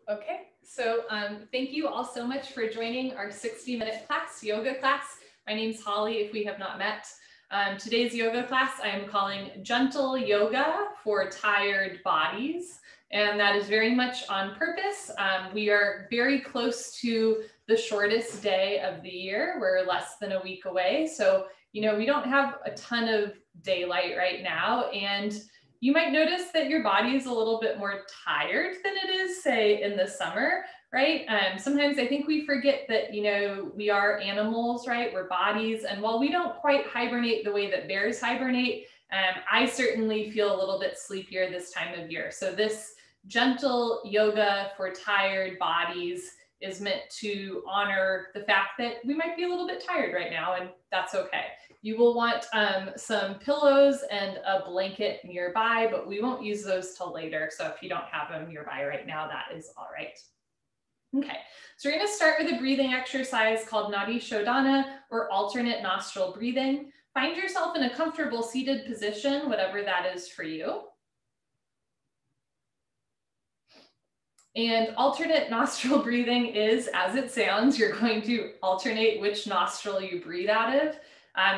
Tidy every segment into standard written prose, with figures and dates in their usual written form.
Okay, so thank you all so much for joining our 60-minute class, yoga class. My name's Holly, if we have not met. Today's yoga class I am calling Gentle Yoga for Tired Bodies, and that is very much on purpose. We are very close to the shortest day of the year. We're less than a week away, so we don't have a ton of daylight right now, and you might notice that your body is a little bit more tired than it is, say, in the summer, right? Sometimes I think we forget that, we are animals, right? We're bodies. And while we don't quite hibernate the way that bears hibernate, I certainly feel a little bit sleepier this time of year. So this gentle yoga for tired bodies is meant to honor the fact that we might be a little bit tired right now, and that's okay. You will want some pillows and a blanket nearby, but we won't use those till later. So if you don't have them nearby right now, that is all right. Okay, so we're going to start with a breathing exercise called Nadi Shodhana, or alternate nostril breathing. Find yourself in a comfortable seated position, whatever that is for you. And alternate nostril breathing is, as it sounds, you're going to alternate which nostril you breathe out of.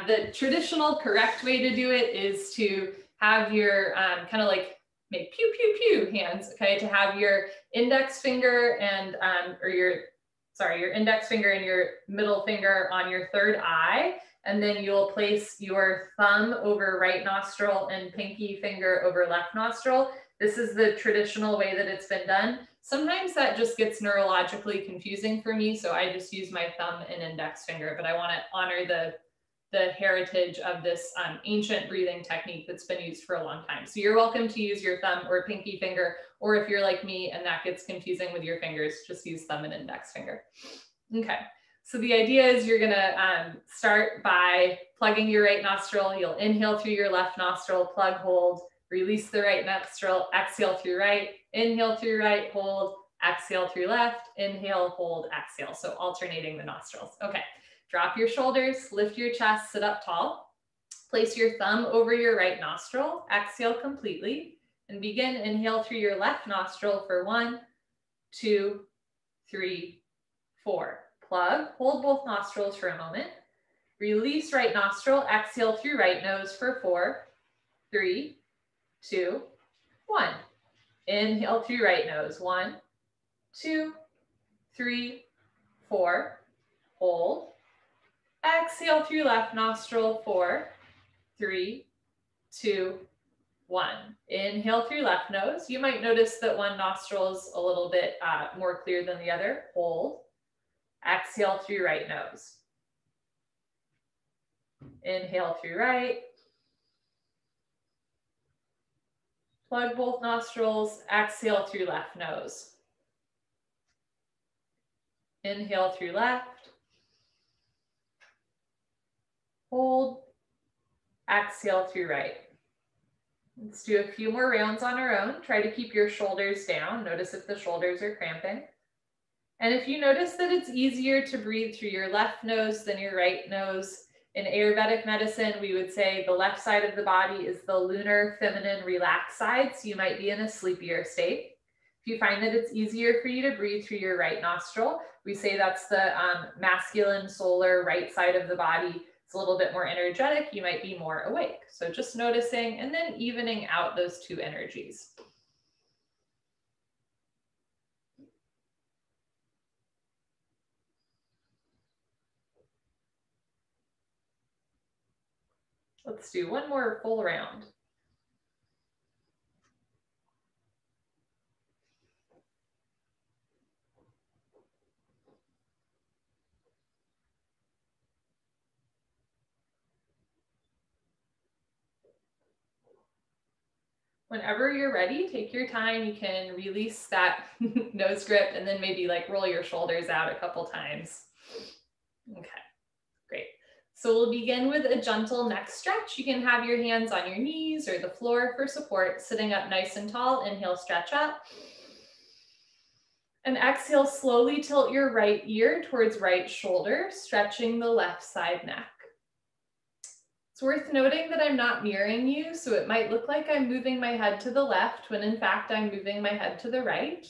The traditional correct way to do it is to have your kind of like make pew, pew, pew hands, okay? To have your index finger and, your index finger and your middle finger on your third eye. And then you'll place your thumb over right nostril and pinky finger over left nostril. This is the traditional way that it's been done. Sometimes that just gets neurologically confusing for me, so I just use my thumb and index finger, but I want to honor the heritage of this ancient breathing technique that's been used for a long time. So you're welcome to use your thumb or pinky finger, or if you're like me and that gets confusing with your fingers, just use thumb and index finger. Okay, so the idea is you're gonna start by plugging your right nostril. You'll inhale through your left nostril, plug, hold, release the right nostril, exhale through right, inhale through right, hold, exhale through left, inhale, hold, exhale. So alternating the nostrils. Okay. Drop your shoulders, lift your chest, sit up tall. Place your thumb over your right nostril, exhale completely, and begin inhale through your left nostril for 1, 2, 3, 4. Plug, hold both nostrils for a moment. Release right nostril, exhale through right nose for 4, 3, 2, 1. Inhale through right nose, 1, 2, 3, 4. Hold. Exhale through left nostril, 4, 3, 2, 1. Inhale through left nose. You might notice that one nostril is a little bit more clear than the other. Hold. Exhale through right nose. Inhale through right. Plug both nostrils. Exhale through left nose. Inhale through left. Hold, exhale through right. Let's do a few more rounds on our own. Try to keep your shoulders down. Notice if the shoulders are cramping. And if you notice that it's easier to breathe through your left nose than your right nose, in Ayurvedic medicine, we would say the left side of the body is the lunar, feminine, relaxed side, so you might be in a sleepier state. If you find that it's easier for you to breathe through your right nostril, we say that's the masculine, solar, right side of the body. It's a little bit more energetic, you might be more awake. So just noticing and then evening out those two energies. Let's do one more full round. Whenever you're ready, take your time. You can release that nose grip and then maybe like roll your shoulders out a couple times. Okay, great. So we'll begin with a gentle neck stretch. You can have your hands on your knees or the floor for support, sitting up nice and tall. Inhale, stretch up. And exhale, slowly tilt your right ear towards right shoulder, stretching the left side neck. It's worth noting that I'm not mirroring you, so it might look like I'm moving my head to the left when in fact I'm moving my head to the right.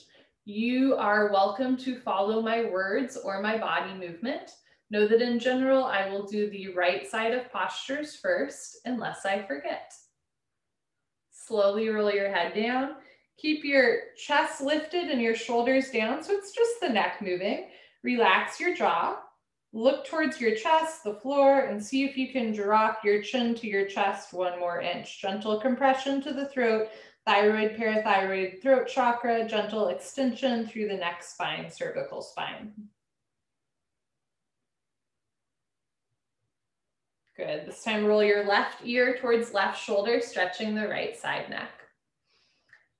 You are welcome to follow my words or my body movement. Know that in general, I will do the right side of postures first, unless I forget. Slowly roll your head down. Keep your chest lifted and your shoulders down, so it's just the neck moving. Relax your jaw. Look towards your chest, the floor, and see if you can drop your chin to your chest 1 more inch. Gentle compression to the throat, thyroid, parathyroid, throat chakra, gentle extension through the neck spine, cervical spine. Good. This time roll your left ear towards left shoulder, stretching the right side neck.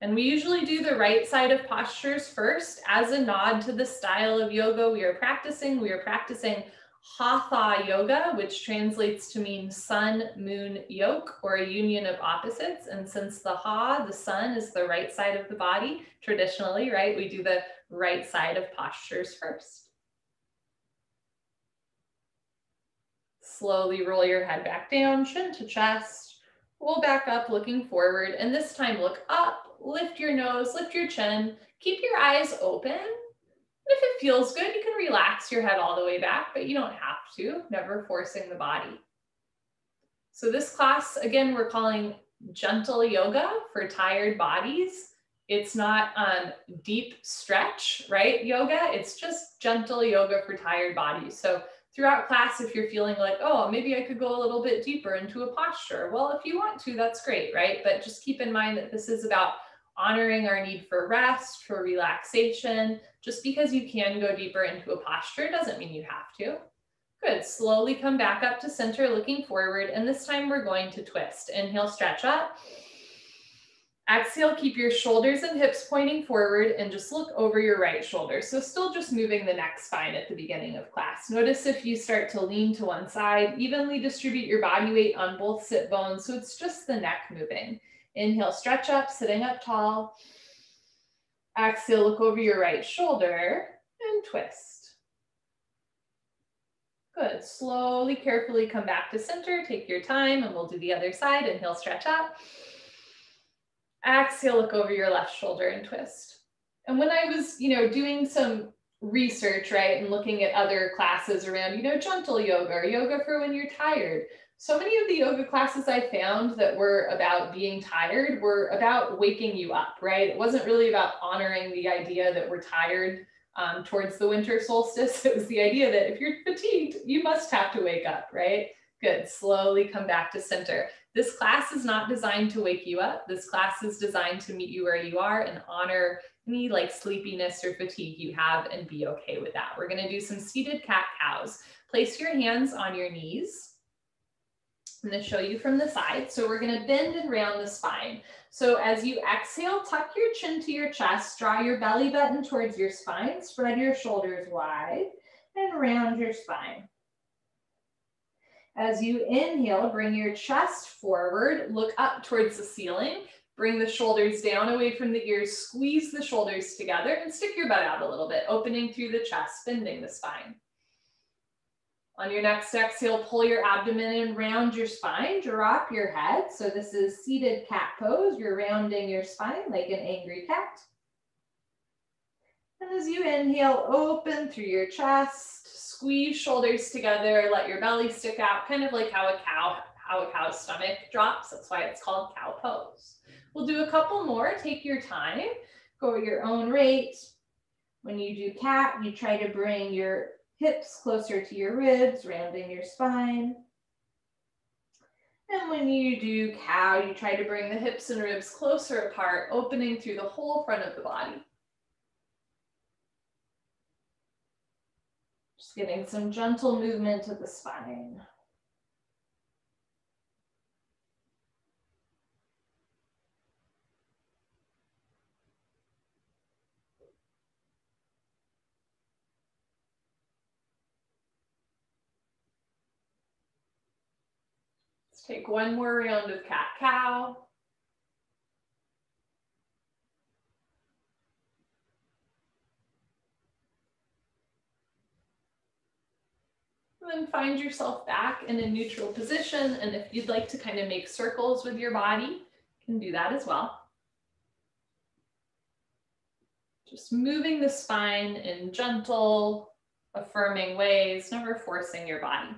And we usually do the right side of postures first as a nod to the style of yoga we are practicing. We are practicing Hatha yoga, which translates to mean sun, moon, yoke, or a union of opposites. And since the Ha, the sun, is the right side of the body, traditionally, right, we do the right side of postures first. Slowly roll your head back down, chin to chest. Roll back up, looking forward. And this time look up, lift your nose, lift your chin. Keep your eyes open. If it feels good, you can relax your head all the way back, but you don't have to, never forcing the body. So this class, again, we're calling gentle yoga for tired bodies. It's not deep stretch, right, yoga. It's just gentle yoga for tired bodies. So throughout class, if you're feeling like, oh, maybe I could go a little bit deeper into a posture. Well, if you want to, that's great, right? But just keep in mind that this is about honoring our need for rest, for relaxation. Just because you can go deeper into a posture doesn't mean you have to. Good, slowly come back up to center, looking forward. And this time we're going to twist. Inhale, stretch up. Exhale, keep your shoulders and hips pointing forward and just look over your right shoulder. So still just moving the neck spine at the beginning of class. Notice if you start to lean to one side, evenly distribute your body weight on both sit bones. So it's just the neck moving. Inhale, stretch up, sitting up tall. Exhale, look over your right shoulder and twist. Good, slowly, carefully come back to center. Take your time and we'll do the other side. Inhale, stretch up. Exhale, look over your left shoulder and twist. And when I was, doing some research, right, and looking at other classes around, gentle yoga or yoga for when you're tired, so many of the yoga classes I found that were about being tired were about waking you up, right? It wasn't really about honoring the idea that we're tired towards the winter solstice. It was the idea that if you're fatigued, you must have to wake up, right? Good, slowly come back to center. This class is not designed to wake you up. This class is designed to meet you where you are and honor any sleepiness or fatigue you have and be okay with that. We're gonna do some seated cat-cows. Place your hands on your knees. I'm gonna show you from the side. So we're gonna bend and round the spine. So as you exhale, tuck your chin to your chest, draw your belly button towards your spine, spread your shoulders wide and round your spine. As you inhale, bring your chest forward, look up towards the ceiling, bring the shoulders down away from the ears, squeeze the shoulders together and stick your butt out a little bit, opening through the chest, bending the spine. On your next exhale, pull your abdomen in, round your spine, drop your head. So this is seated cat pose. You're rounding your spine like an angry cat. And as you inhale, open through your chest, squeeze shoulders together, let your belly stick out, kind of like how a cow's stomach drops. That's why it's called cow pose. We'll do a couple more. Take your time, go at your own rate. When you do cat, you try to bring your hips closer to your ribs, rounding your spine. And when you do cow, you try to bring the hips and ribs closer apart, opening through the whole front of the body. Just getting some gentle movement to the spine. Let's take one more round of cat-cow. And then find yourself back in a neutral position. And if you'd like to kind of make circles with your body, you can do that as well. Just moving the spine in gentle, affirming ways, never forcing your body.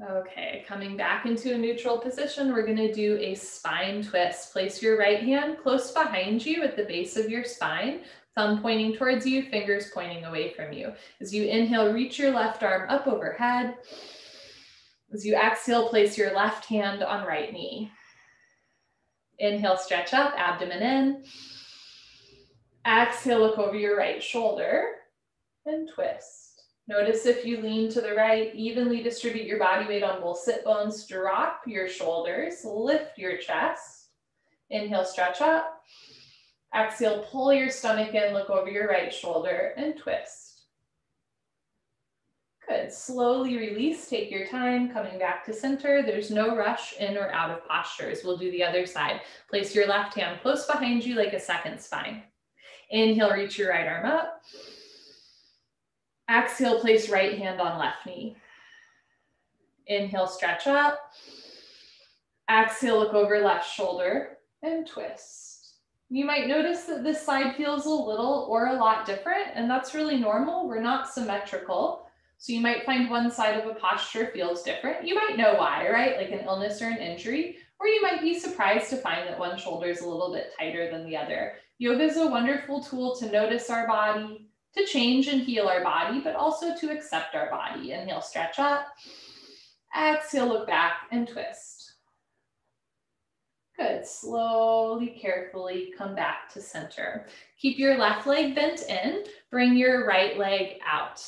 Okay, coming back into a neutral position, we're gonna do a spine twist. Place your right hand close behind you at the base of your spine, thumb pointing towards you, fingers pointing away from you. As you inhale, reach your left arm up overhead. As you exhale, place your left hand on right knee. Inhale, stretch up, abdomen in. Exhale, look over your right shoulder and twist. Notice if you lean to the right, evenly distribute your body weight on both sit bones, drop your shoulders, lift your chest. Inhale, stretch up. Exhale, pull your stomach in, look over your right shoulder and twist. Good, slowly release, take your time, coming back to center. There's no rush in or out of postures. We'll do the other side. Place your left hand close behind you like a second spine. Inhale, reach your right arm up. Exhale, place right hand on left knee. Inhale, stretch up. Exhale, look over left shoulder and twist. You might notice that this side feels a little or a lot different, and that's really normal. We're not symmetrical. So you might find one side of a posture feels different. You might know why, right? Like an illness or an injury, or you might be surprised to find that one shoulder is a little bit tighter than the other. Yoga is a wonderful tool to notice our body, to change and heal our body, but also to accept our body. Inhale, stretch up. Exhale, look back and twist. Good, slowly, carefully come back to center. Keep your left leg bent in, bring your right leg out.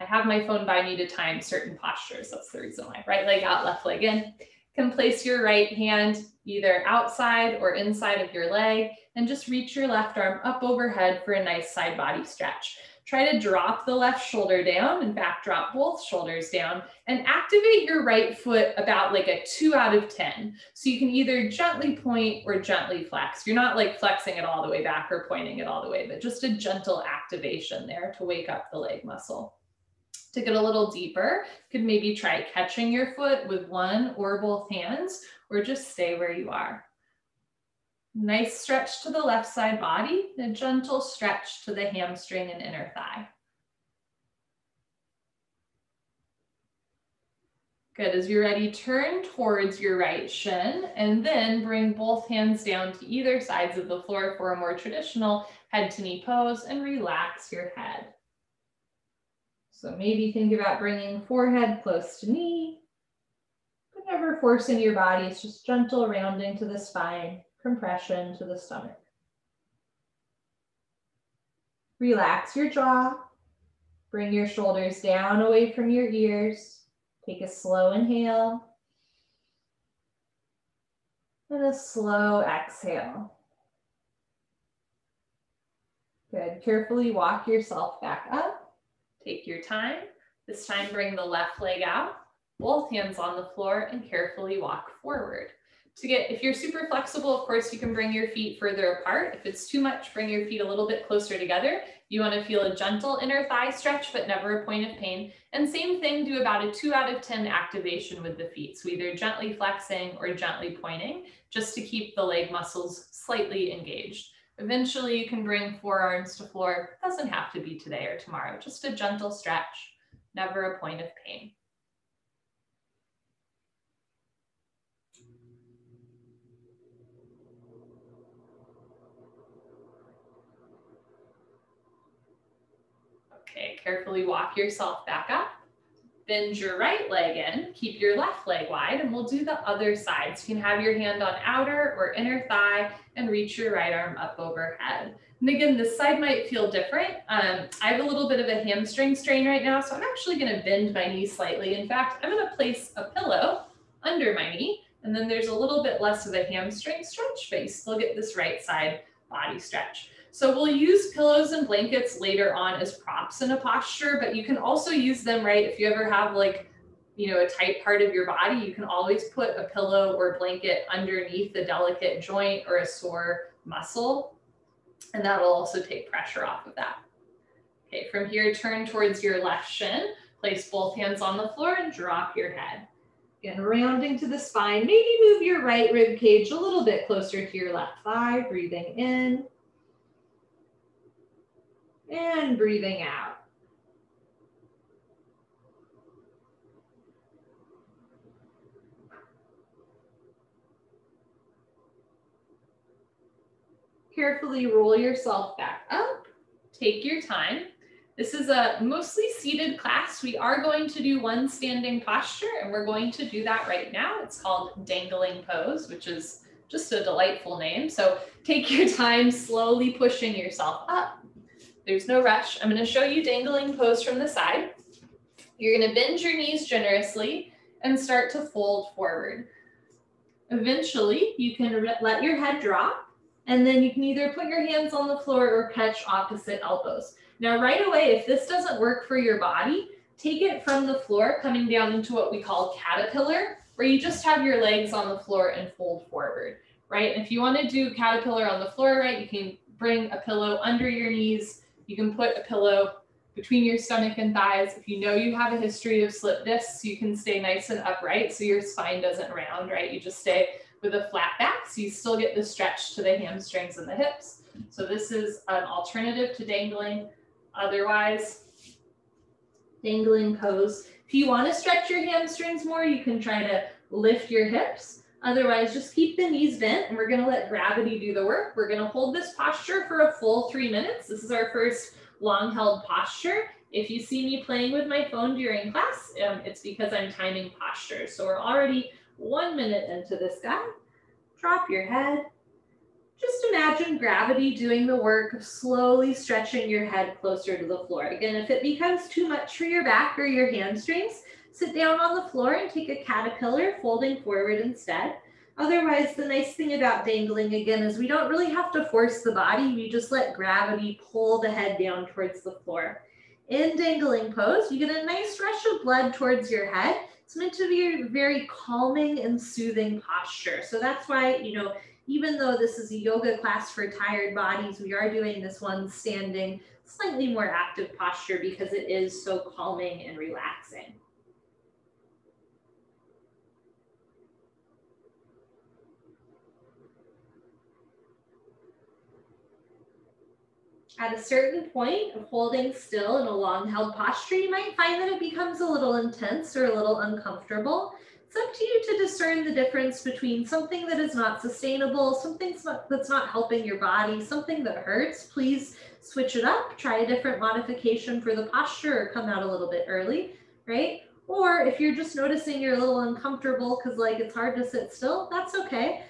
I have my phone by me to time certain postures. That's the reason why. Right leg out, left leg in. You can place your right hand either outside or inside of your leg and just reach your left arm up overhead for a nice side body stretch. Try to drop the left shoulder down. In fact, drop both shoulders down and activate your right foot about like a 2 out of 10. So you can either gently point or gently flex. You're not like flexing it all the way back or pointing it all the way, but just a gentle activation there to wake up the leg muscle. To get a little deeper, you could maybe try catching your foot with one or both hands, or just stay where you are. Nice stretch to the left side body, a gentle stretch to the hamstring and inner thigh. Good, as you're ready, turn towards your right shin and then bring both hands down to either sides of the floor for a more traditional head to knee pose and relax your head. So maybe think about bringing forehead close to knee, but never forcing your body. It's just gentle rounding to the spine, compression to the stomach. Relax your jaw. Bring your shoulders down away from your ears. Take a slow inhale and a slow exhale. Good. Carefully walk yourself back up. Take your time. This time, bring the left leg out, both hands on the floor, and carefully walk forward. If you're super flexible, of course, you can bring your feet further apart. If it's too much, bring your feet a little bit closer together. You want to feel a gentle inner thigh stretch, but never a point of pain. And same thing, do about a 2 out of 10 activation with the feet. So either gently flexing or gently pointing, just to keep the leg muscles slightly engaged. Eventually, you can bring forearms to floor. It doesn't have to be today or tomorrow, just a gentle stretch, never a point of pain. Okay, carefully walk yourself back up. Bend your right leg in, keep your left leg wide, and we'll do the other side. So you can have your hand on outer or inner thigh and reach your right arm up overhead. And again, this side might feel different. I have a little bit of a hamstring strain right now, so I'm actually gonna bend my knee slightly. In fact, I'm gonna place a pillow under my knee, and then there's a little bit less of a hamstring stretch, but you still get this right side body stretch. So we'll use pillows and blankets later on as props in a posture, but you can also use them, right? If you ever have like, a tight part of your body, you can always put a pillow or blanket underneath a delicate joint or a sore muscle, and that'll also take pressure off of that. Okay, from here, turn towards your left shin, place both hands on the floor and drop your head. Again, rounding to the spine. Maybe move your right rib cage a little bit closer to your left thigh. Breathing in. And breathing out. Carefully roll yourself back up. Take your time. This is a mostly seated class. We are going to do one standing posture, and we're going to do that right now. It's called Dangling Pose, which is just a delightful name. So take your time, slowly pushing yourself up. There's no rush. I'm going to show you Dangling Pose from the side. You're going to bend your knees generously and start to fold forward. Eventually, you can let your head drop, and then you can either put your hands on the floor or catch opposite elbows. Now, right away, if this doesn't work for your body, take it from the floor, coming down into what we call caterpillar, where you just have your legs on the floor and fold forward, right? And if you want to do caterpillar on the floor, right, you can bring a pillow under your knees. You can put a pillow between your stomach and thighs. If you know you have a history of slip discs, you can stay nice and upright so your spine doesn't round, right? You just stay with a flat back, so you still get the stretch to the hamstrings and the hips. So this is an alternative to dangling. Otherwise, Dangling Pose. If you want to stretch your hamstrings more, you can try to lift your hips. Otherwise, just keep the knees bent, and we're going to let gravity do the work. We're going to hold this posture for a full 3 minutes. This is our first long held posture. If you see me playing with my phone during class, it's because I'm timing posture. So we're already 1 minute into this guy. Drop your head. Just imagine gravity doing the work of slowly stretching your head closer to the floor. Again, if it becomes too much for your back or your hamstrings, sit down on the floor and take a caterpillar, folding forward instead. Otherwise, the nice thing about dangling, again, is we don't really have to force the body. We just let gravity pull the head down towards the floor. In Dangling Pose, you get a nice rush of blood towards your head. It's meant to be a very calming and soothing posture. So that's why, even though this is a yoga class for tired bodies, we are doing this one standing, slightly more active posture because it is so calming and relaxing. At a certain point of holding still in a long held posture, you might find that it becomes a little intense or a little uncomfortable. It's up to you to discern the difference between something that is not sustainable, something that's not helping your body, something that hurts. Please switch it up, try a different modification for the posture, or come out a little bit early, right? Or if you're just noticing you're a little uncomfortable because it's hard to sit still, that's okay.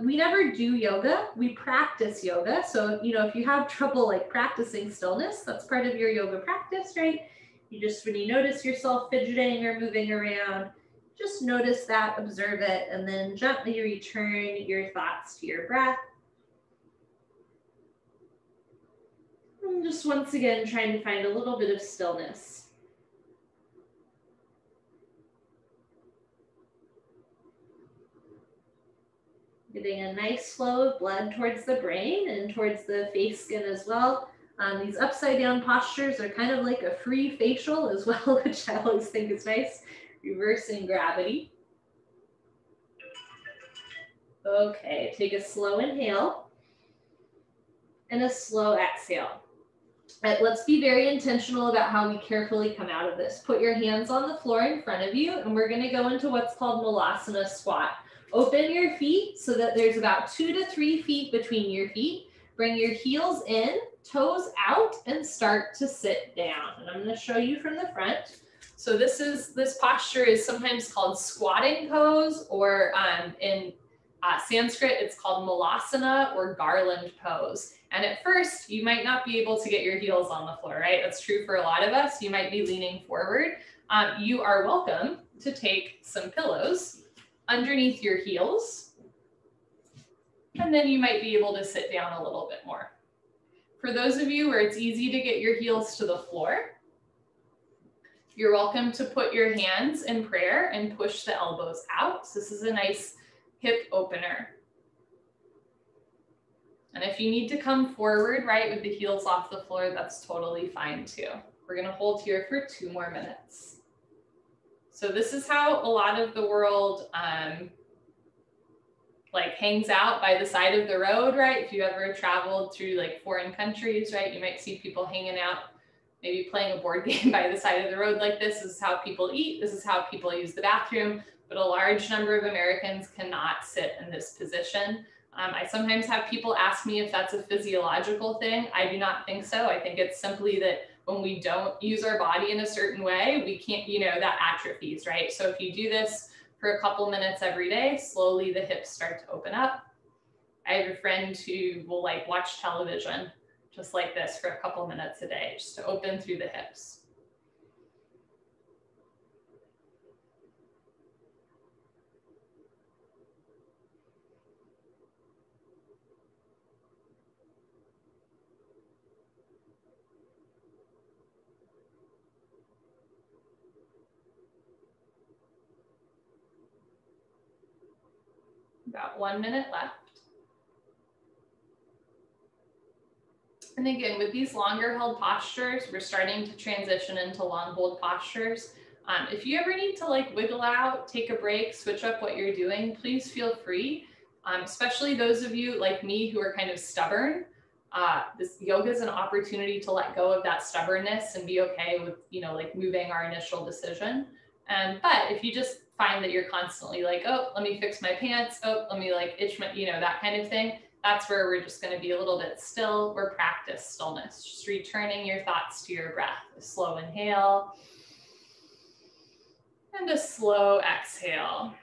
We never do yoga, we practice yoga. So, if you have trouble practicing stillness, that's part of your yoga practice, right? When you notice yourself fidgeting or moving around, just notice that, observe it, and then gently return your thoughts to your breath. And just once again, trying to find a little bit of stillness. Getting a nice flow of blood towards the brain and towards the face skin as well. These upside down postures are kind of like a free facial as well, which I always think is nice. Reversing gravity. Okay, take a slow inhale and a slow exhale. Let's be very intentional about how we carefully come out of this. Put your hands on the floor in front of you, and we're going to go into what's called Malasana Squat. Open your feet so that there's about 2 to 3 feet between your feet. Bring your heels in, toes out, and start to sit down. And I'm going to show you from the front. So this posture is sometimes called squatting pose, or in Sanskrit, it's called Malasana or garland pose. And at first, you might not be able to get your heels on the floor, right? That's true for a lot of us. You might be leaning forward. You are welcome to take some pillows underneath your heels, and then you might be able to sit down a little bit more. For those of you where it's easy to get your heels to the floor, you're welcome to put your hands in prayer and push the elbows out. So this is a nice hip opener. And if you need to come forward, right, with the heels off the floor, that's totally fine too. We're going to hold here for 2 more minutes. So this is how a lot of the world like hangs out by the side of the road, right? If you ever traveled through like foreign countries, right, you might see people hanging out, maybe playing a board game by the side of the road like this. This is how people eat. This is how people use the bathroom. But a large number of Americans cannot sit in this position. I sometimes have people ask me if that's a physiological thing. I do not think so. I think it's simply that when we don't use our body in a certain way, we can't, you know, that atrophies, right? So if you do this for a couple minutes every day, slowly the hips start to open up. I have a friend who will like watch television just like this for a couple minutes a day, just to open through the hips. About 1 minute left. And again, with these longer held postures, we're starting to transition into long hold postures. If you ever need to like wiggle out, take a break, switch up what you're doing, please feel free. Especially those of you like me who are kind of stubborn. This yoga is an opportunity to let go of that stubbornness and be okay with, you know, like moving our initial decision. But if you just find that you're constantly like, oh, let me fix my pants, oh, let me like itch my, you know, that kind of thing, that's where we're just going to be a little bit still or practice stillness, just returning your thoughts to your breath. A slow inhale and a slow exhale.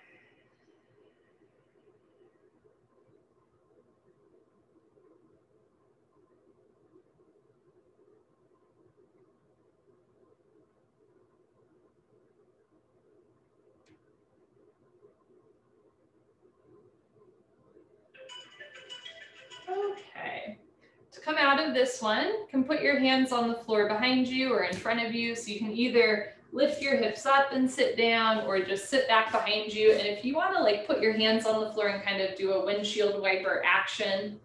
Okay, to come out of this one, you can put your hands on the floor behind you or in front of you. So you can either lift your hips up and sit down or just sit back behind you. And if you want to like put your hands on the floor and kind of do a windshield wiper action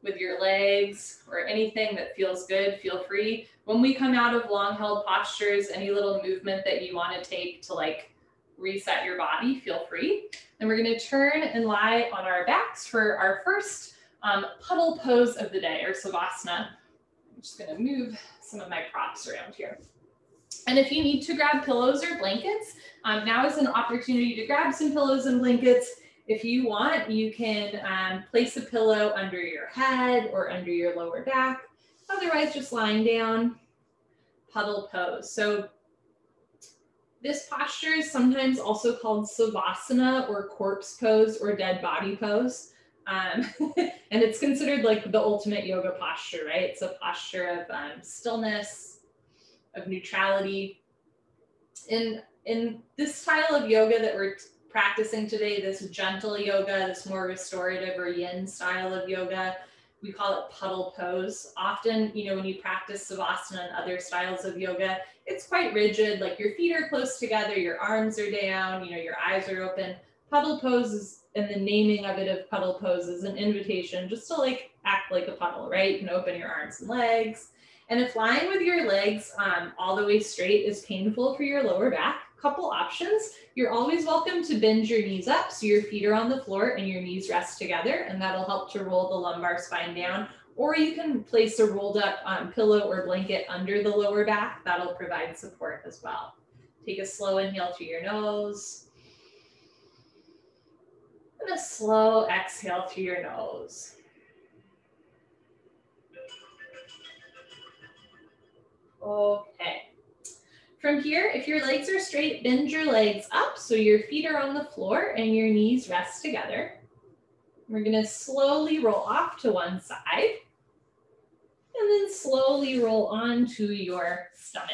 with your legs or anything that feels good, feel free. When we come out of long held postures, any little movement that you want to take to like reset your body, feel free. Then we're going to turn and lie on our backs for our first puddle pose of the day, or Savasana. I'm just going to move some of my props around here. And if you need to grab pillows or blankets, now is an opportunity to grab some pillows and blankets. If you want, you can place a pillow under your head or under your lower back. Otherwise, just lying down, puddle pose. So this posture is sometimes also called Savasana or corpse pose or dead body pose. And it's considered like the ultimate yoga posture, right? It's a posture of stillness, of neutrality. In this style of yoga that we're practicing today, this gentle yoga, this more restorative or yin style of yoga, we call it puddle pose. Often, you know, when you practice Savasana and other styles of yoga, it's quite rigid, like your feet are close together, your arms are down, you know, your eyes are open. Puddle pose is, and the naming of it of puddle pose is an invitation just to like act like a puddle, right? You can open your arms and legs. And if lying with your legs all the way straight is painful for your lower back, couple options. You're always welcome to bend your knees up so your feet are on the floor and your knees rest together, and that'll help to roll the lumbar spine down. Or you can place a rolled up pillow or blanket under the lower back. That'll provide support as well. Take a slow inhale through your nose. And a slow exhale through your nose. Okay. From here, if your legs are straight, bend your legs up so your feet are on the floor and your knees rest together. We're going to slowly roll off to one side and then slowly roll onto your stomach.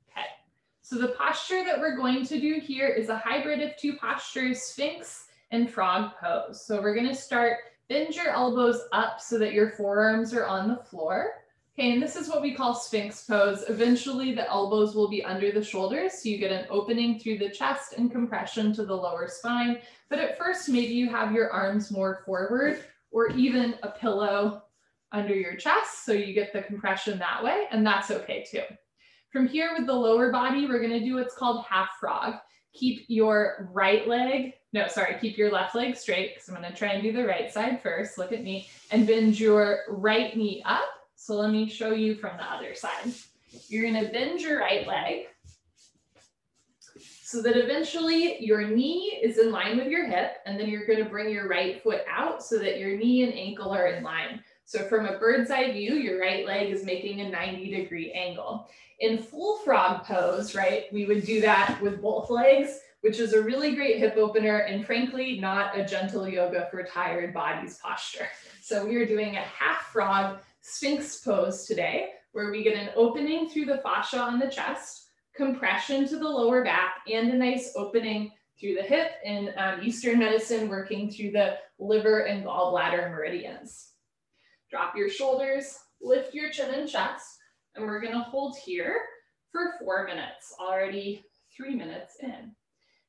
Okay. So the posture that we're going to do here is a hybrid of two postures, Sphinx and Frog Pose. So we're going to start, bend your elbows up so that your forearms are on the floor. Okay, and this is what we call Sphinx Pose. Eventually the elbows will be under the shoulders, so you get an opening through the chest and compression to the lower spine. But at first, maybe you have your arms more forward or even a pillow under your chest, so you get the compression that way, and that's okay too. From here with the lower body, we're gonna do what's called half frog. Keep your keep your left leg straight, because I'm gonna try and do the right side first. Look at me, and bend your right knee up. So let me show you from the other side. You're gonna bend your right leg so that eventually your knee is in line with your hip, and then you're gonna bring your right foot out so that your knee and ankle are in line. So from a bird's eye view, your right leg is making a 90-degree angle. In full frog pose, right, we would do that with both legs, which is a really great hip opener and frankly, not a gentle yoga for tired bodies posture. So we are doing a half frog Sphinx pose today, where we get an opening through the fascia on the chest, compression to the lower back, and a nice opening through the hip. In Eastern medicine, working through the liver and gallbladder meridians. Drop your shoulders, lift your chin and chest, and we're gonna hold here for 4 minutes, already 3 minutes in.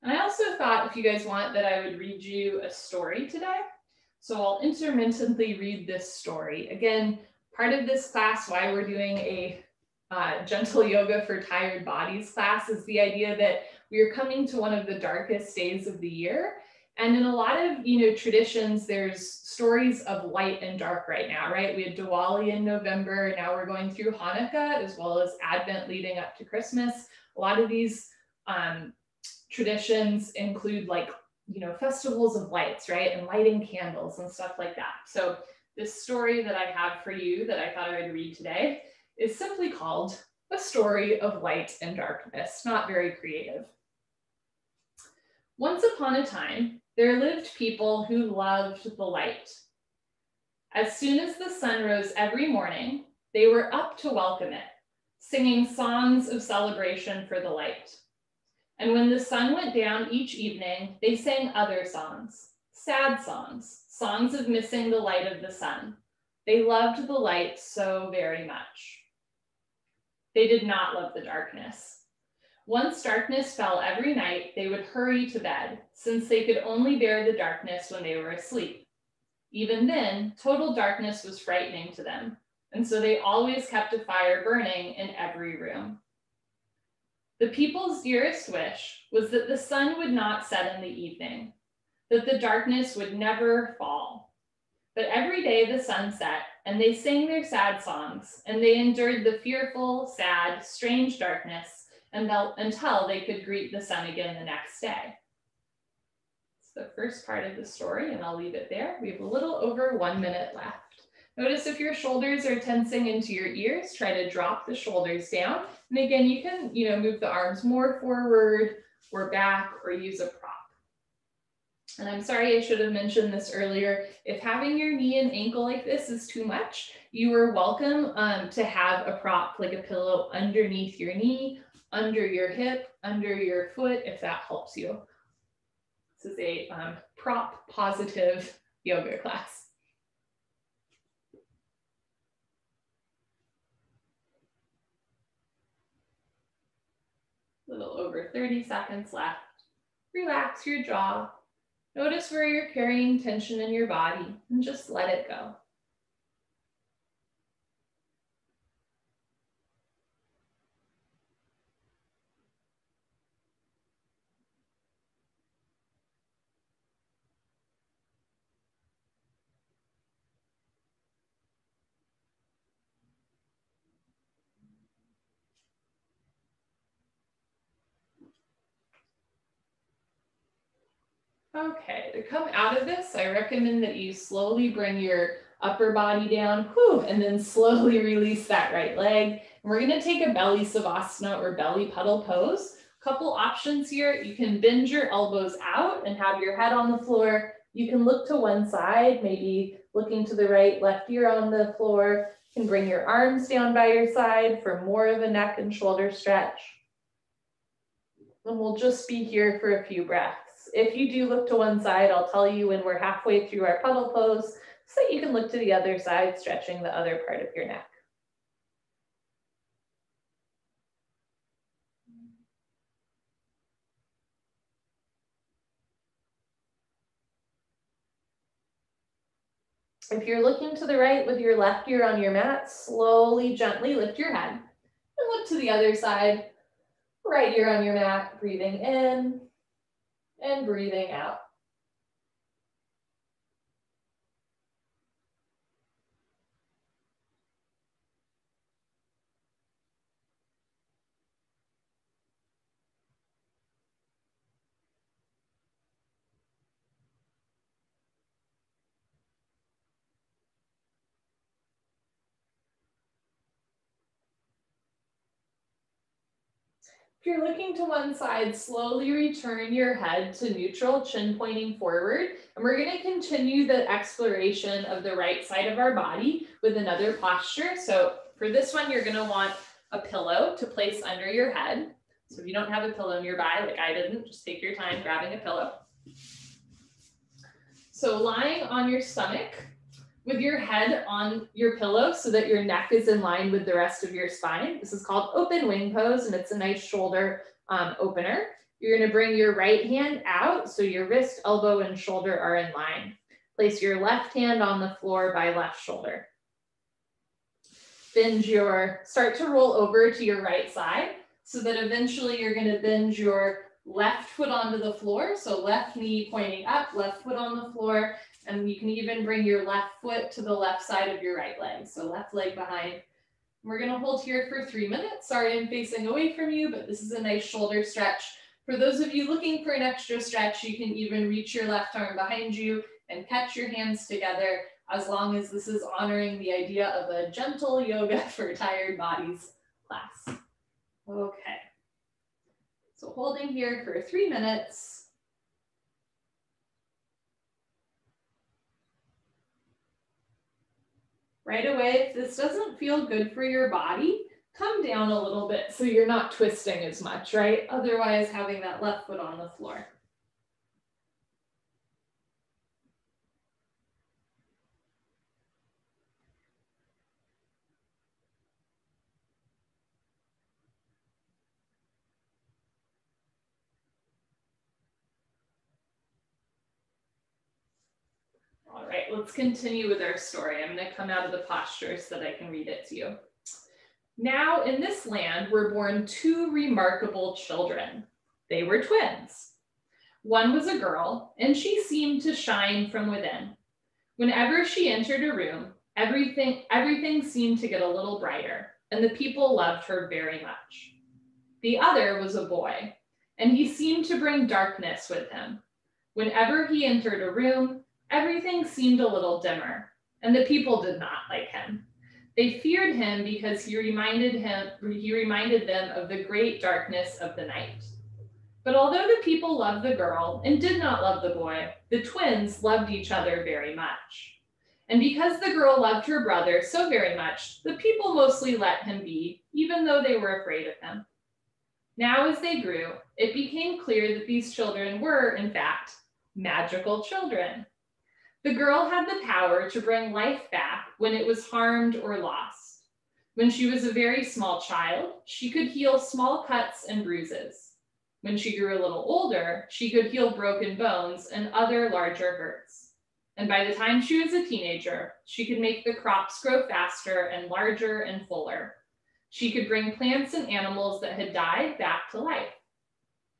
And I also thought, if you guys want, that I would read you a story today. So I'll intermittently read this story. Again, part of this class, why we're doing a gentle yoga for tired bodies class, is the idea that we are coming to one of the darkest days of the year. And in a lot of traditions, there's stories of light and dark right now, right? We had Diwali in November, now we're going through Hanukkah, as well as Advent leading up to Christmas. A lot of these traditions include festivals of lights, right? And lighting candles and stuff like that. So this story that I have for you that I thought I would read today is simply called A Story of Light and Darkness. Not very creative. Once upon a time, there lived people who loved the light. As soon as the sun rose every morning, they were up to welcome it, singing songs of celebration for the light. And when the sun went down each evening, they sang other songs, sad songs, songs of missing the light of the sun. They loved the light so very much. They did not love the darkness. Once darkness fell every night, they would hurry to bed, since they could only bear the darkness when they were asleep. Even then, total darkness was frightening to them, and so they always kept a fire burning in every room. The people's dearest wish was that the sun would not set in the evening, that the darkness would never fall. But every day the sun set, and they sang their sad songs, and they endured the fearful, sad, strange darkness until they could greet the sun again the next day. It's the first part of the story, and I'll leave it there. We have a little over 1 minute left. Notice if your shoulders are tensing into your ears, try to drop the shoulders down. And again, you can move the arms more forward or back, or use a prop. And I'm sorry, I should have mentioned this earlier. If having your knee and ankle like this is too much, you are welcome to have a prop, like a pillow, underneath your knee, under your hip, under your foot, if that helps you. This is a prop positive yoga class. A little over 30 seconds left. Relax your jaw. Notice where you're carrying tension in your body and just let it go. Okay, to come out of this, I recommend that you slowly bring your upper body down, and then slowly release that right leg. And we're gonna take a belly Savasana or belly puddle pose. Couple options here. You can bend your elbows out and have your head on the floor. You can look to one side, maybe looking to the right, left ear on the floor. You can bring your arms down by your side for more of a neck and shoulder stretch. And we'll just be here for a few breaths. If you do look to one side, I'll tell you when we're halfway through our puddle pose, so that you can look to the other side, stretching the other part of your neck. If you're looking to the right with your left ear on your mat, slowly, gently lift your head and look to the other side, right here on your mat, breathing in and breathing out. If you're looking to one side, slowly return your head to neutral, chin pointing forward. And we're going to continue the exploration of the right side of our body with another posture. So for this one, you're going to want a pillow to place under your head. So if you don't have a pillow nearby, like I didn't, just take your time grabbing a pillow. So lying on your stomach with your head on your pillow so that your neck is in line with the rest of your spine. This is called open wing pose, and it's a nice shoulder opener. You're going to bring your right hand out so your wrist, elbow, and shoulder are in line. Place your left hand on the floor by left shoulder. Start to roll over to your right side so that eventually you're going to binge your left foot onto the floor. So left knee pointing up, left foot on the floor. And you can even bring your left foot to the left side of your right leg. So left leg behind. We're going to hold here for 3 minutes. Sorry, I'm facing away from you, but this is a nice shoulder stretch. For those of you looking for an extra stretch, you can even reach your left arm behind you and catch your hands together, as long as this is honoring the idea of a gentle yoga for tired bodies class. Okay. So holding here for 3 minutes. Right away, if this doesn't feel good for your body, come down a little bit so you're not twisting as much, right? Otherwise, having that left foot on the floor. All right, let's continue with our story. I'm going to come out of the posture so that I can read it to you. Now, in this land were born 2 remarkable children. They were twins. One was a girl, and she seemed to shine from within. Whenever she entered a room, everything seemed to get a little brighter, and the people loved her very much. The other was a boy, and he seemed to bring darkness with him. Whenever he entered a room, everything seemed a little dimmer, and the people did not like him. They feared him because he reminded them of the great darkness of the night. But although the people loved the girl and did not love the boy, the twins loved each other very much. And because the girl loved her brother so very much, the people mostly let him be, even though they were afraid of him. Now, as they grew, it became clear that these children were, in fact, magical children. The girl had the power to bring life back when it was harmed or lost. When she was a very small child, she could heal small cuts and bruises. When she grew a little older, she could heal broken bones and other larger hurts. And by the time she was a teenager, she could make the crops grow faster and larger and fuller. She could bring plants and animals that had died back to life.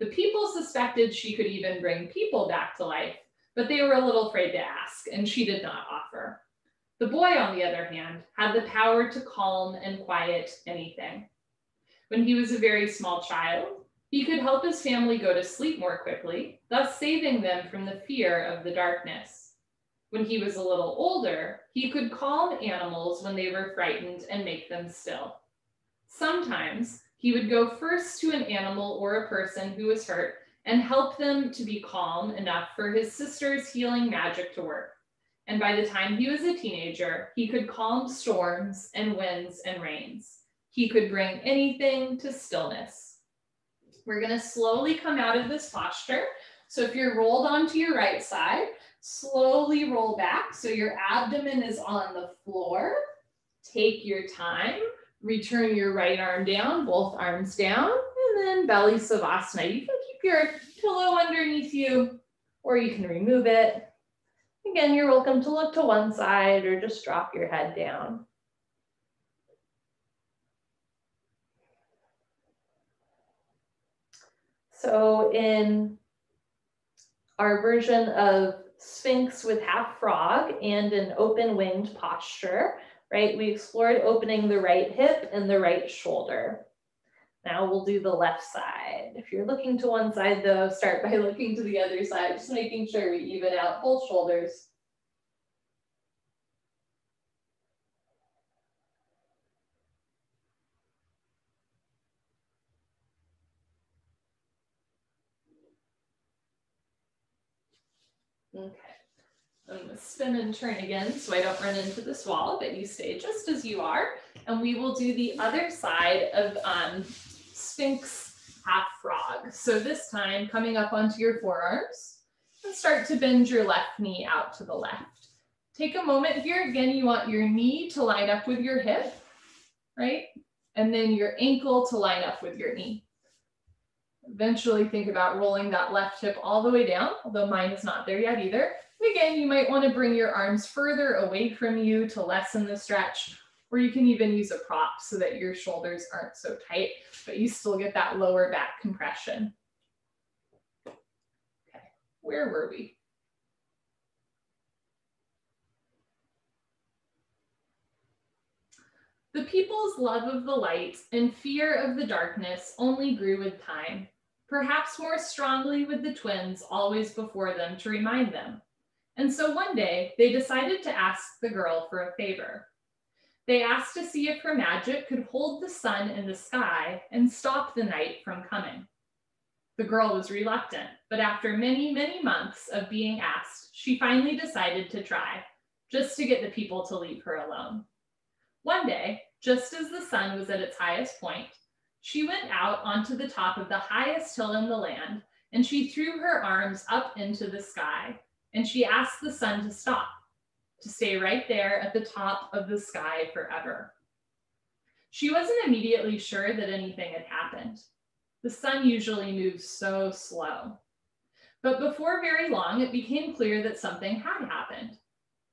The people suspected she could even bring people back to life, but they were a little afraid to ask, and she did not offer. The boy, on the other hand, had the power to calm and quiet anything. When he was a very small child, he could help his family go to sleep more quickly, thus saving them from the fear of the darkness. When he was a little older, he could calm animals when they were frightened and make them still. Sometimes he would go first to an animal or a person who was hurt and help them to be calm enough for his sister's healing magic to work. And by the time he was a teenager, he could calm storms and winds and rains. He could bring anything to stillness. We're going to slowly come out of this posture. So if you're rolled onto your right side, slowly roll back so your abdomen is on the floor. Take your time. Return your right arm down, both arms down, and then belly Savasana. You can keep your pillow underneath you, or you can remove it. Again, you're welcome to look to one side or just drop your head down. So in our version of Sphinx with half frog and an open winged posture, right, we explored opening the right hip and the right shoulder. Now we'll do the left side. If you're looking to one side though, start by looking to the other side, just making sure we even out both shoulders. Okay, I'm going to spin and turn again so I don't run into this wall, but you stay just as you are. And we will do the other side of Sphinx half frog. So this time coming up onto your forearms and start to bend your left knee out to the left. Take a moment here. Again, you want your knee to line up with your hip, right? And then your ankle to line up with your knee. Eventually think about rolling that left hip all the way down, although mine is not there yet either. And again, you might want to bring your arms further away from you to lessen the stretch, or you can even use a prop so that your shoulders aren't so tight, but you still get that lower back compression. Okay, where were we? The people's love of the light and fear of the darkness only grew with time. Perhaps more strongly with the twins always before them to remind them. And so one day they decided to ask the girl for a favor. They asked to see if her magic could hold the sun in the sky and stop the night from coming. The girl was reluctant, but after many, many months of being asked, she finally decided to try, just to get the people to leave her alone. One day, just as the sun was at its highest point, she went out onto the top of the highest hill in the land, and she threw her arms up into the sky, and she asked the sun to stop, to stay right there at the top of the sky forever. She wasn't immediately sure that anything had happened. The sun usually moves so slow. But before very long, it became clear that something had happened.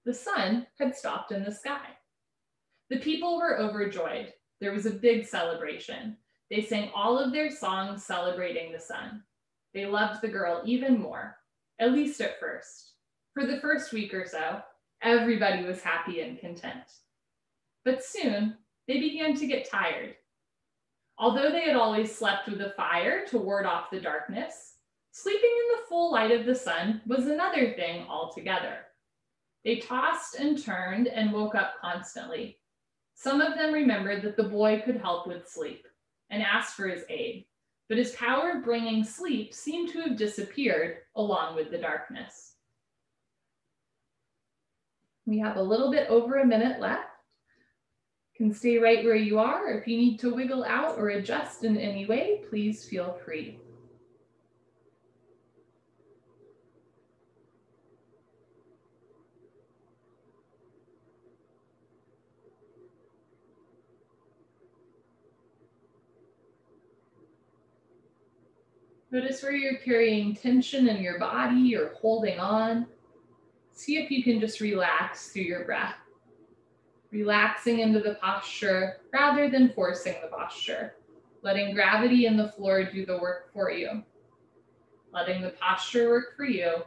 The sun had stopped in the sky. The people were overjoyed. There was a big celebration. They sang all of their songs celebrating the sun. They loved the girl even more, at least at first. For the first week or so, everybody was happy and content. But soon, they began to get tired. Although they had always slept with a fire to ward off the darkness, sleeping in the full light of the sun was another thing altogether. They tossed and turned and woke up constantly. Some of them remembered that the boy could help with sleep and asked for his aid, but his power of bringing sleep seemed to have disappeared along with the darkness. We have a little bit over a minute left. You can stay right where you are. If you need to wiggle out or adjust in any way, please feel free. Notice where you're carrying tension in your body or holding on. See if you can just relax through your breath. Relaxing into the posture rather than forcing the posture. Letting gravity in the floor do the work for you. Letting the posture work for you,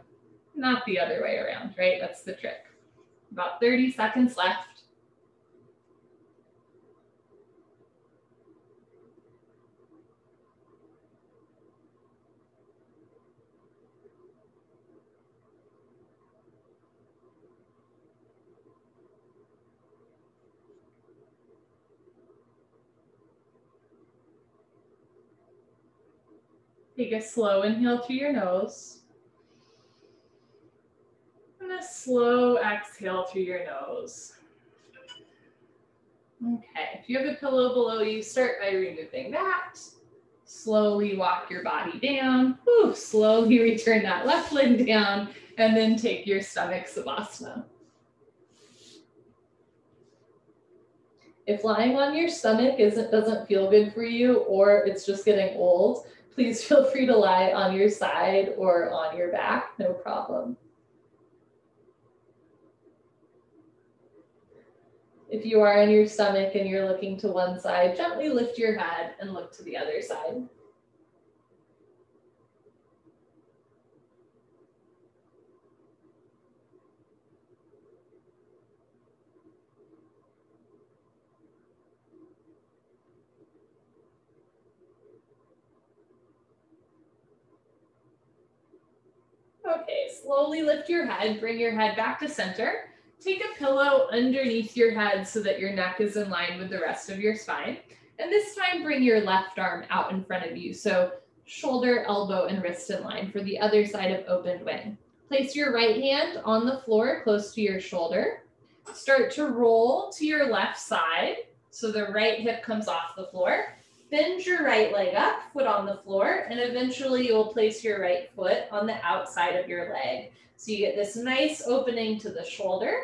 not the other way around, right? That's the trick. About 30 seconds left. Take a slow inhale through your nose. And a slow exhale through your nose. Okay, if you have a pillow below you, start by removing that. Slowly walk your body down. Whew, slowly return that left leg down, and then take your stomach Savasana. If lying on your stomach doesn't feel good for you, or it's just getting old, please feel free to lie on your side or on your back, no problem. If you are on your stomach and you're looking to one side, gently lift your head and look to the other side. Okay, slowly lift your head, bring your head back to center. Take a pillow underneath your head so that your neck is in line with the rest of your spine. And this time, bring your left arm out in front of you. So shoulder, elbow, and wrist in line for the other side of open wing. Place your right hand on the floor close to your shoulder. Start to roll to your left side. So the right hip comes off the floor. Bend your right leg up, foot on the floor, and eventually you'll place your right foot on the outside of your leg. So you get this nice opening to the shoulder,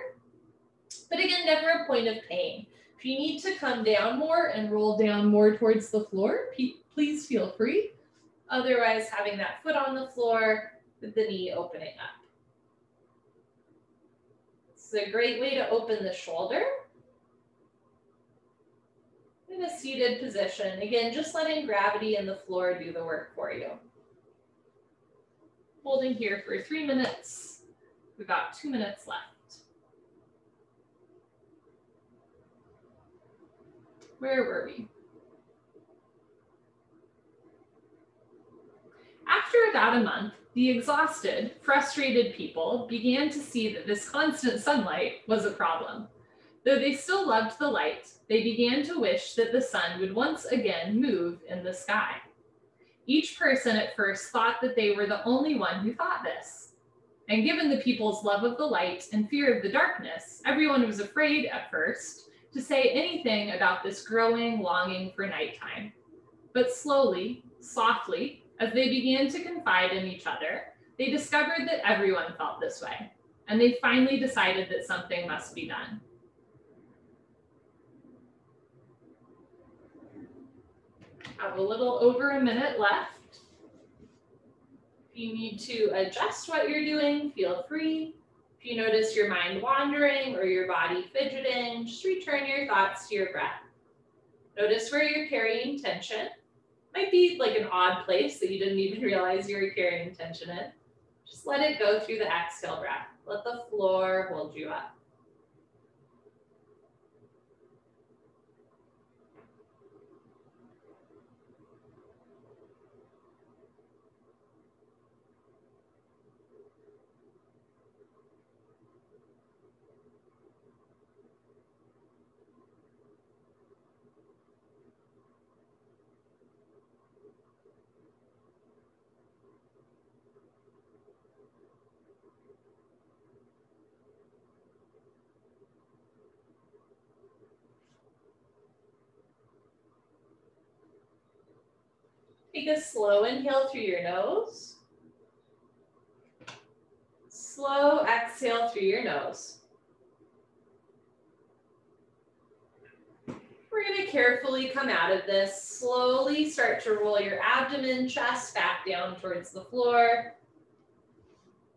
but again, never a point of pain. If you need to come down more and roll down more towards the floor, please feel free. Otherwise, having that foot on the floor with the knee opening up. It's a great way to open the shoulder. In a seated position, again, just letting gravity and the floor do the work for you. Holding here for 3 minutes. We've got 2 minutes left. Where were we? After about a month, the exhausted, frustrated people began to see that this constant sunlight was a problem. Though they still loved the light, they began to wish that the sun would once again move in the sky. Each person at first thought that they were the only one who thought this. And given the people's love of the light and fear of the darkness, everyone was afraid at first to say anything about this growing longing for nighttime. But slowly, softly, as they began to confide in each other, they discovered that everyone felt this way, and they finally decided that something must be done. Have a little over a minute left. If you need to adjust what you're doing, feel free. If you notice your mind wandering or your body fidgeting, just return your thoughts to your breath. Notice where you're carrying tension. Might be like an odd place that you didn't even realize you were carrying tension in. Just let it go through the exhale breath. Let the floor hold you up. Take a slow inhale through your nose. Slow exhale through your nose. We're going to carefully come out of this. Slowly start to roll your abdomen, chest back down towards the floor.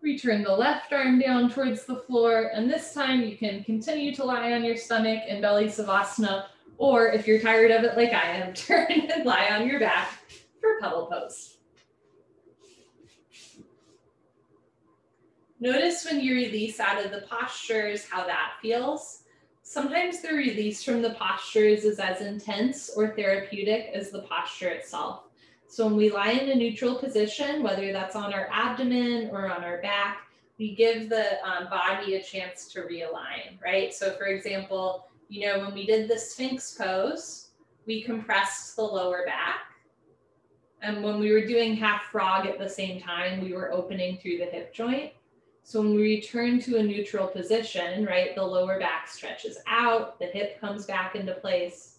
Return the left arm down towards the floor. And this time you can continue to lie on your stomach in belly Savasana, or if you're tired of it like I am, turn and lie on your back for Puddle Pose. Notice when you release out of the postures how that feels. Sometimes the release from the postures is as intense or therapeutic as the posture itself. So when we lie in a neutral position, whether that's on our abdomen or on our back, we give the body a chance to realign, right? So for example, you know, when we did the Sphinx Pose, we compressed the lower back. And when we were doing half frog at the same time, we were opening through the hip joint. So when we return to a neutral position, right, the lower back stretches out, the hip comes back into place.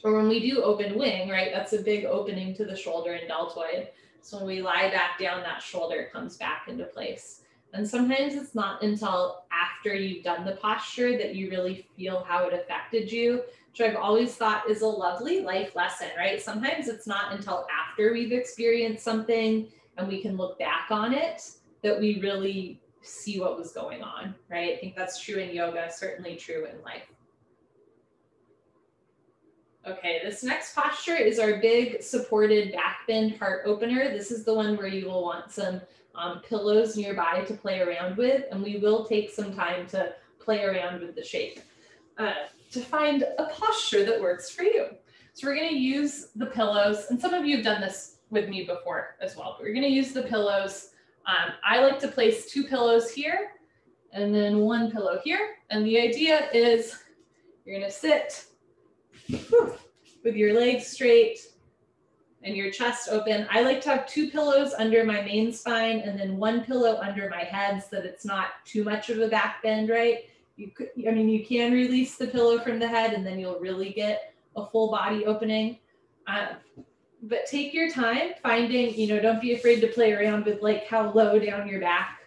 Or when we do open wing, right, that's a big opening to the shoulder and deltoid. So when we lie back down, that shoulder comes back into place. And sometimes it's not until after you've done the posture that you really feel how it affected you, which I've always thought is a lovely life lesson, right? Sometimes it's not until after we've experienced something and we can look back on it that we really see what was going on, right? I think that's true in yoga, certainly true in life. Okay, this next posture is our big supported back bend heart opener. This is the one where you will want some pillows nearby to play around with, and we will take some time to play around with the shape to find a posture that works for you. So we're gonna use the pillows, and some of you have done this with me before as well, but we're gonna use the pillows I like to place 2 pillows here and then 1 pillow here. And the idea is you're gonna sit with your legs straight and your chest open. I like to have 2 pillows under my main spine and then 1 pillow under my head so that it's not too much of a back bend, right? You can release the pillow from the head and then you'll really get a full body opening. But take your time finding, don't be afraid to play around with like how low down your back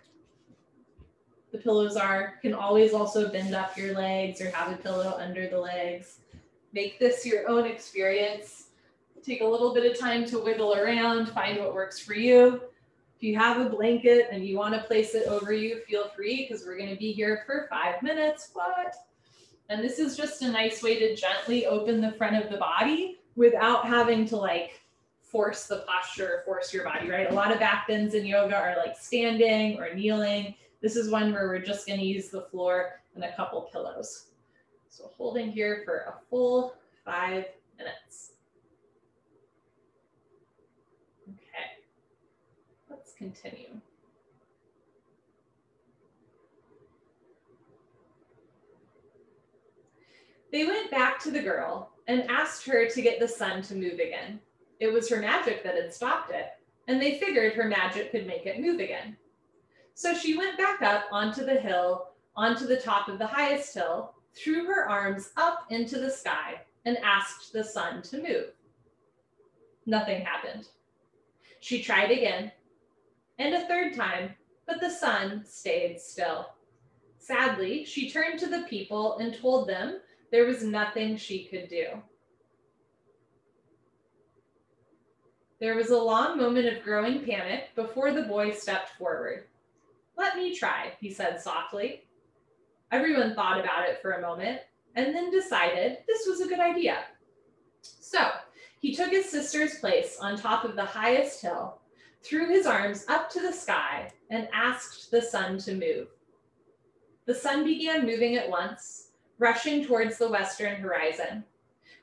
the pillows are. Can always also bend up your legs or have a pillow under the legs. Make this your own experience. Take a little bit of time to wiggle around, find what works for you. If you have a blanket and you want to place it over you, feel free because we're going to be here for 5 minutes. And this is just a nice way to gently open the front of the body without having to like force the posture, force your body, right? A lot of back bends in yoga are like standing or kneeling. This is one where we're just going to use the floor and a couple pillows. So holding here for a full 5 minutes. Okay, let's continue. They went back to the girl and asked her to get the sun to move again. It was her magic that had stopped it, and they figured her magic could make it move again. So she went back up onto the hill, onto the top of the highest hill, threw her arms up into the sky, and asked the sun to move. Nothing happened. She tried again, and a third time, but the sun stayed still. Sadly, she turned to the people and told them there was nothing she could do. There was a long moment of growing panic before the boy stepped forward. "Let me try," he said softly. Everyone thought about it for a moment and then decided this was a good idea. So he took his sister's place on top of the highest hill, threw his arms up to the sky, and asked the sun to move. The sun began moving at once, rushing towards the western horizon.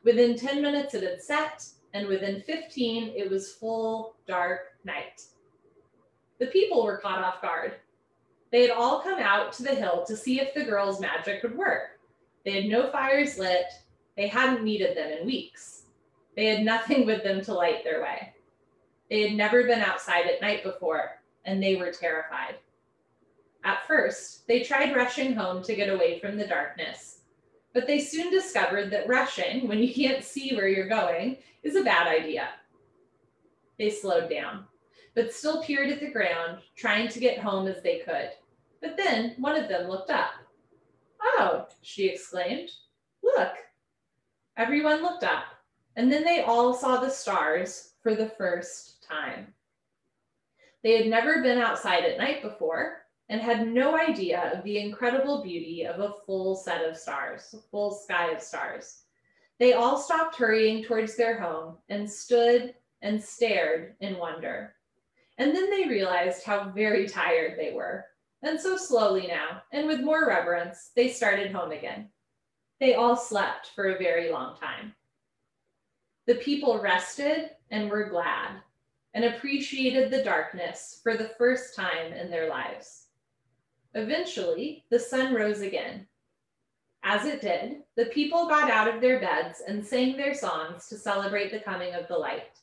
Within 10 minutes it had set, and within 15 it was full, dark night. The people were caught off guard. They had all come out to the hill to see if the girl's magic would work. They had no fires lit. They hadn't needed them in weeks. They had nothing with them to light their way. They had never been outside at night before, and they were terrified. At first, they tried rushing home to get away from the darkness, but they soon discovered that rushing, when you can't see where you're going, is a bad idea. They slowed down, but still peered at the ground, trying to get home as they could. But then one of them looked up. "Oh," she exclaimed, "look." Everyone looked up, and then they all saw the stars for the first time. They had never been outside at night before and had no idea of the incredible beauty of a full set of stars, a full sky of stars. They all stopped hurrying towards their home and stood and stared in wonder. And then they realized how very tired they were. And so slowly now, and with more reverence, they started home again. They all slept for a very long time. The people rested and were glad and appreciated the darkness for the first time in their lives. Eventually, the sun rose again. As it did, the people got out of their beds and sang their songs to celebrate the coming of the light.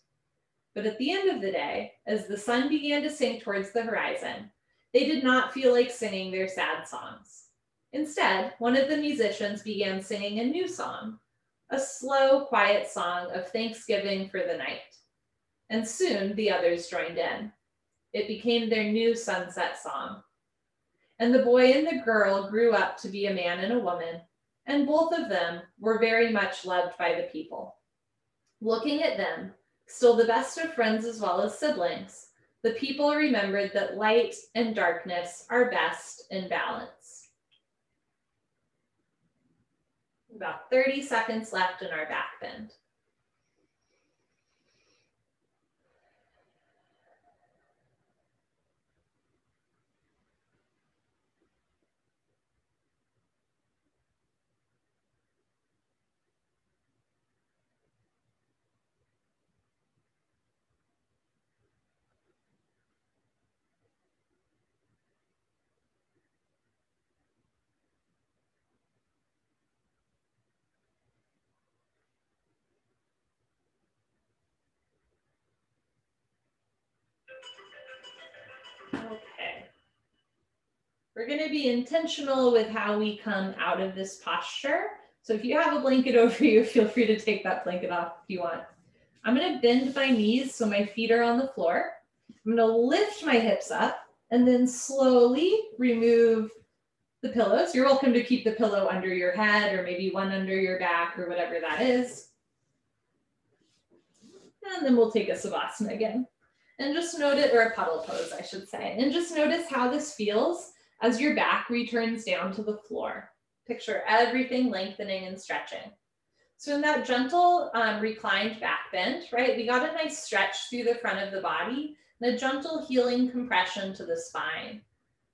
But at the end of the day, as the sun began to sink towards the horizon, they did not feel like singing their sad songs. Instead, one of the musicians began singing a new song, a slow, quiet song of thanksgiving for the night. And soon the others joined in. It became their new sunset song. And the boy and the girl grew up to be a man and a woman, and both of them were very much loved by the people. Looking at them, still the best of friends as well as siblings, the people remembered that light and darkness are best in balance. About 30 seconds left in our back bend. We're going to be intentional with how we come out of this posture. So if you have a blanket over you, feel free to take that blanket off if you want. I'm going to bend my knees so my feet are on the floor. I'm going to lift my hips up and then slowly remove the pillows. You're welcome to keep the pillow under your head or maybe one under your back or whatever that is. And then we'll take a Savasana again. And just note it, or a puddle pose, I should say. And just notice how this feels as your back returns down to the floor. Picture everything lengthening and stretching. So in that gentle reclined back bend, right, we got a nice stretch through the front of the body and a gentle healing compression to the spine.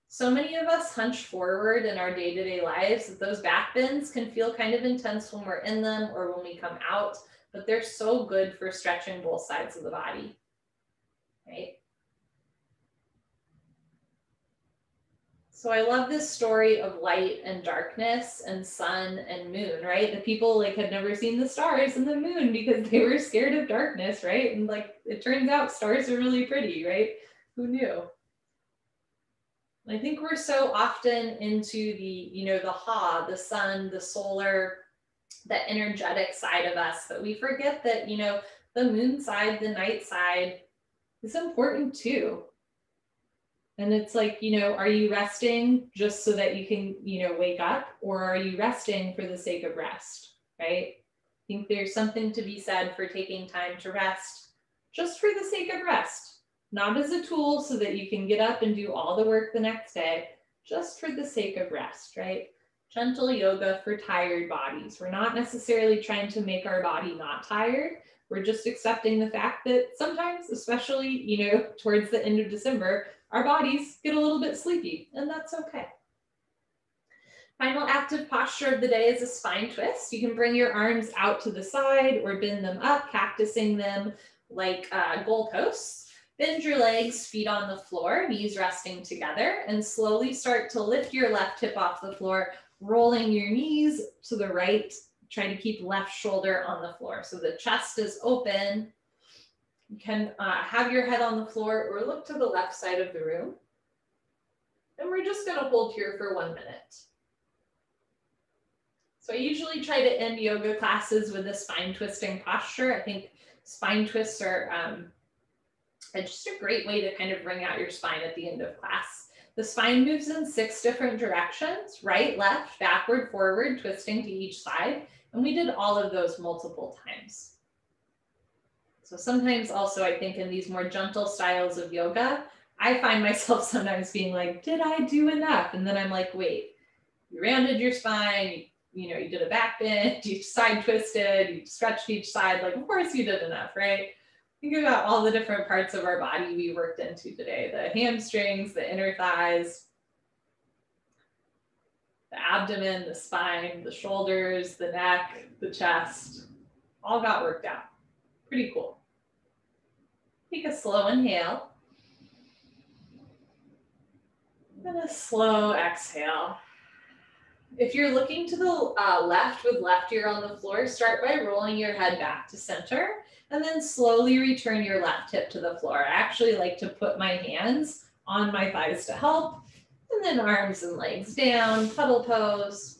So many of us hunch forward in our day-to-day lives that those back bends can feel kind of intense when we're in them or when we come out, but they're so good for stretching both sides of the body, right? So I love this story of light and darkness and sun and moon, right? The people like had never seen the stars and the moon because they were scared of darkness, right? And like, it turns out stars are really pretty, right? Who knew? I think we're so often into the, the ha, the sun, the solar, the energetic side of us that we forget that, the moon side, the night side is important too. And it's like, are you resting just so that you can, wake up, or are you resting for the sake of rest, right? I think there's something to be said for taking time to rest just for the sake of rest, not as a tool so that you can get up and do all the work the next day, just for the sake of rest, right? Gentle yoga for tired bodies. We're not necessarily trying to make our body not tired. We're just accepting the fact that sometimes, especially, towards the end of December, our bodies get a little bit sleepy, and that's okay. Final active posture of the day is a spine twist. You can bring your arms out to the side or bend them up, cactusing them like goalposts. Bend your legs, feet on the floor, knees resting together, and slowly start to lift your left hip off the floor, rolling your knees to the right. Try to keep left shoulder on the floor. So the chest is open. You can have your head on the floor or look to the left side of the room. And we're just going to hold here for 1 minute. So I usually try to end yoga classes with a spine twisting posture. I think spine twists are just a great way to kind of bring out your spine at the end of class. The spine moves in 6 different directions: right, left, backward, forward, twisting to each side. And we did all of those multiple times. So sometimes also, I think in these more gentle styles of yoga, I find myself sometimes being like, did I do enough? And then I'm like, wait, you rounded your spine, you did a back bend, you side twisted, you stretched each side. Like, of course you did enough, right? Think about all the different parts of our body we worked into today: the hamstrings, the inner thighs, the abdomen, the spine, the shoulders, the neck, the chest, all got worked out. Pretty cool. Take a slow inhale and a slow exhale. If you're looking to the left with left ear on the floor, start by rolling your head back to center and then slowly return your left hip to the floor. I actually like to put my hands on my thighs to help, and then arms and legs down, puddle pose.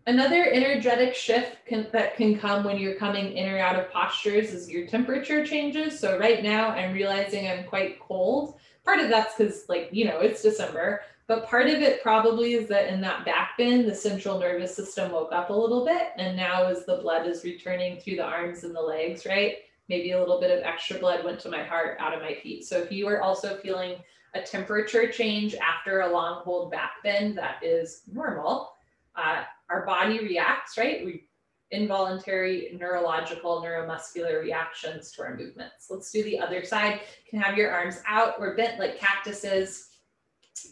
Another energetic shift that can come when you're coming in or out of postures is your temperature changes. So right now I'm realizing I'm quite cold. Part of that's because it's December, but part of it probably is that in that back bend, the central nervous system woke up a little bit. And now as the blood is returning through the arms and the legs, right? Maybe a little bit of extra blood went to my heart, out of my feet. So if you are also feeling a temperature change after a long hold back bend, that is normal. Our body reacts, right? Involuntary neurological, neuromuscular reactions to our movements. Let's do the other side. You can have your arms out or bent like cactuses.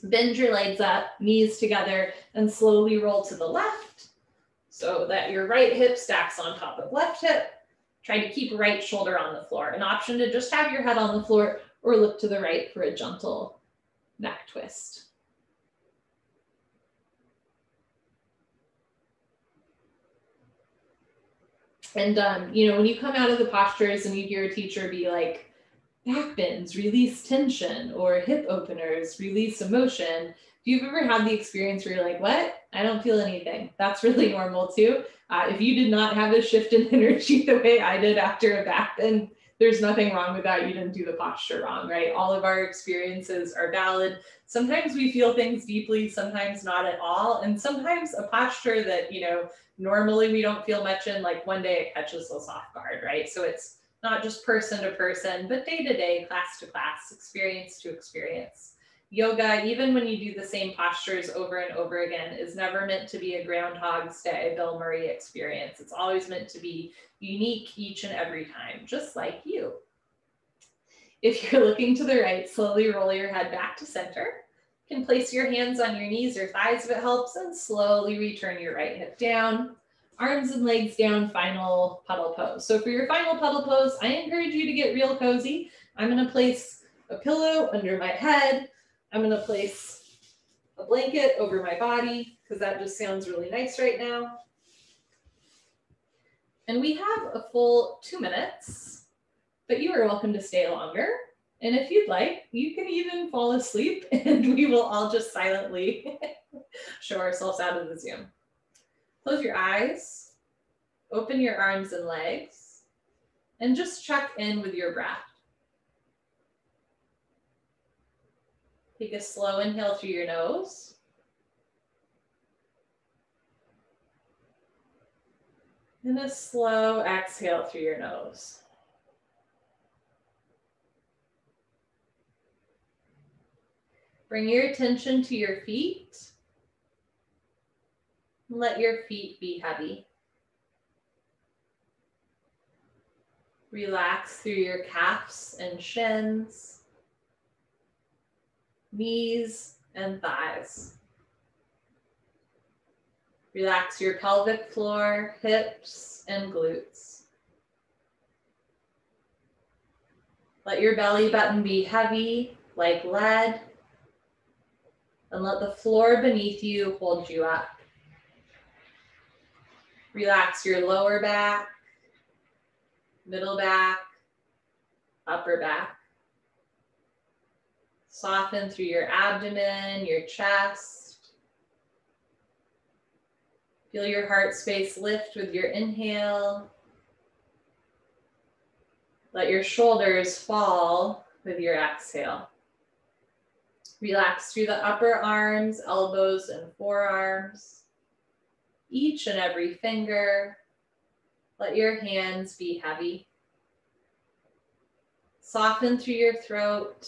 Bend your legs up, knees together, and slowly roll to the left so that your right hip stacks on top of left hip. Try to keep right shoulder on the floor. An option to just have your head on the floor or look to the right for a gentle neck twist. And, when you come out of the postures and you hear a teacher be like, back bends, release tension, or hip openers, release emotion. If you've ever had the experience where you're like, what? I don't feel anything. That's really normal too. If you did not have a shift in energy the way I did after a back bend, there's nothing wrong with that. You didn't do the posture wrong, right? All of our experiences are valid. Sometimes we feel things deeply, sometimes not at all. And sometimes a posture that, you know, normally we don't feel much in, like one day it catches us off guard, right? So it's not just person to person, but day to day, class to class, experience to experience. Yoga, even when you do the same postures over and over again, is never meant to be a Groundhog's Day, Bill Murray experience. It's always meant to be unique each and every time, just like you. If you're looking to the right, slowly roll your head back to center. You can place your hands on your knees or thighs if it helps, and slowly return your right hip down. Arms and legs down, final puddle pose. So for your final puddle pose, I encourage you to get real cozy. I'm gonna place a pillow under my head. I'm gonna place a blanket over my body because that just sounds really nice right now. And we have a full 2 minutes, but you are welcome to stay longer. And if you'd like, you can even fall asleep and we will all just silently show ourselves out of the Zoom. Close your eyes, open your arms and legs, and just check in with your breath. Take a slow inhale through your nose. And a slow exhale through your nose. Bring your attention to your feet. Let your feet be heavy. Relax through your calves and shins, knees and thighs. Relax your pelvic floor, hips and glutes. Let your belly button be heavy like lead, and let the floor beneath you hold you up. Relax your lower back, middle back, upper back. Soften through your abdomen, your chest. Feel your heart space lift with your inhale. Let your shoulders fall with your exhale. Relax through the upper arms, elbows, and forearms. Each and every finger. Let your hands be heavy. Soften through your throat.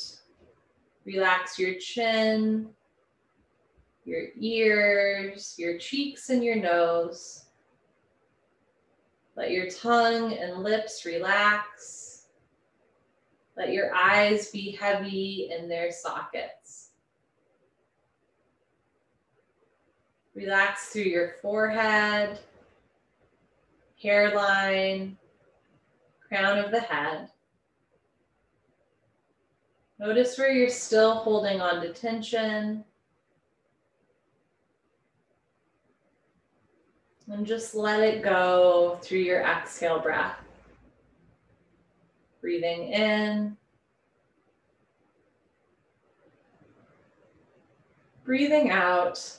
Relax your chin, your ears, your cheeks, and your nose. Let your tongue and lips relax. Let your eyes be heavy in their sockets. Relax through your forehead, hairline, crown of the head. Notice where you're still holding on to tension. And just let it go through your exhale breath. Breathing in. Breathing out.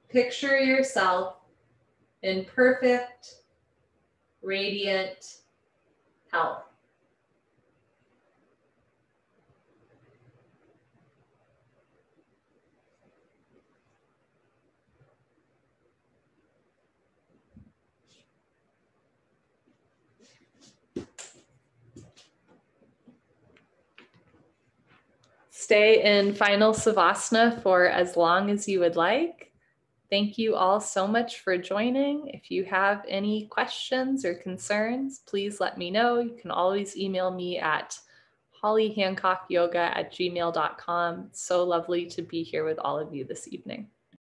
Picture yourself in perfect, radiant health. Stay in final Savasana for as long as you would like. Thank you all so much for joining. If you have any questions or concerns, please let me know. You can always email me at hollyhancockyoga@gmail.com. So lovely to be here with all of you this evening.